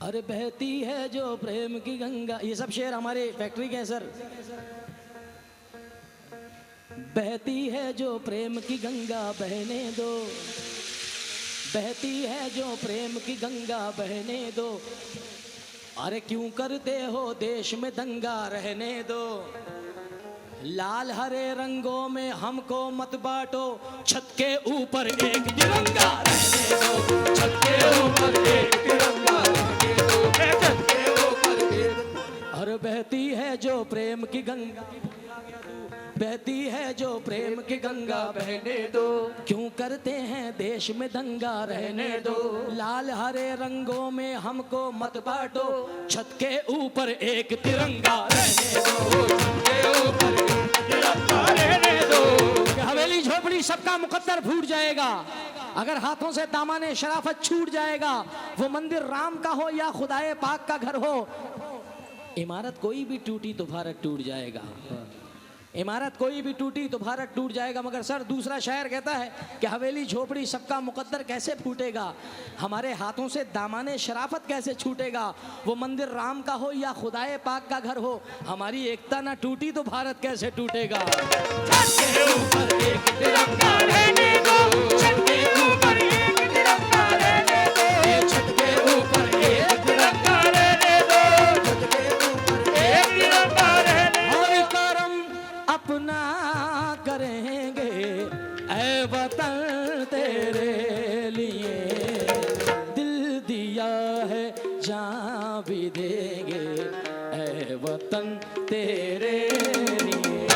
अरे बहती है जो प्रेम की गंगा, ये सब शेर हमारे फैक्ट्री के हैं सर। बहती है जो प्रेम की गंगा बहने दो, बहती है जो प्रेम की गंगा बहने दो। अरे क्यों करते हो देश में दंगा, रहने दो। लाल हरे रंगों में हमको मत बांटो, छत के ऊपर एक तिरंगा रहने दो, छत के ऊपर एक तिरंगा रहने दो, छत के ऊपर एक। और बहती है जो प्रेम की गंगा, बहती है जो प्रेम की गंगा बहने दो। क्यों करते हैं देश में दंगा, रहने दो। लाल हरे रंगों में हमको मत बांटो, छत के ऊपर एक तिरंगा रहने दो, छत के ऊपर एक तिरंगा रहने दो। हवेली झोपड़ी सबका मुकद्दर फूट जाएगा अगर हाथों से दामाने शराफत छूट जाएगा। वो मंदिर राम का हो या खुदाए पाक का घर हो, इमारत कोई भी टूटी तो भारत टूट जाएगा। इमारत कोई भी टूटी तो भारत टूट जाएगा। मगर सर दूसरा शायर कहता है कि हवेली झोपड़ी सबका मुकद्दर कैसे फूटेगा, हमारे हाथों से दामाने शराफत कैसे छूटेगा। वो मंदिर राम का हो या खुदाए पाक का घर हो, हमारी एकता ना टूटी तो भारत कैसे टूटेगा। छत के ऊपर एक तिरंगा रहने दो, छत के ऊपर एक तिरंगा रहने दो, छत के ऊपर एक तिरंगा रहने दो, छत के ऊपर एक तिरंगा रहने दो। और करम अपना करेंगे ऐ वतन तेरे लिए, दिल दिया है जान भी देंगे ऐ वतन तेरे लिए।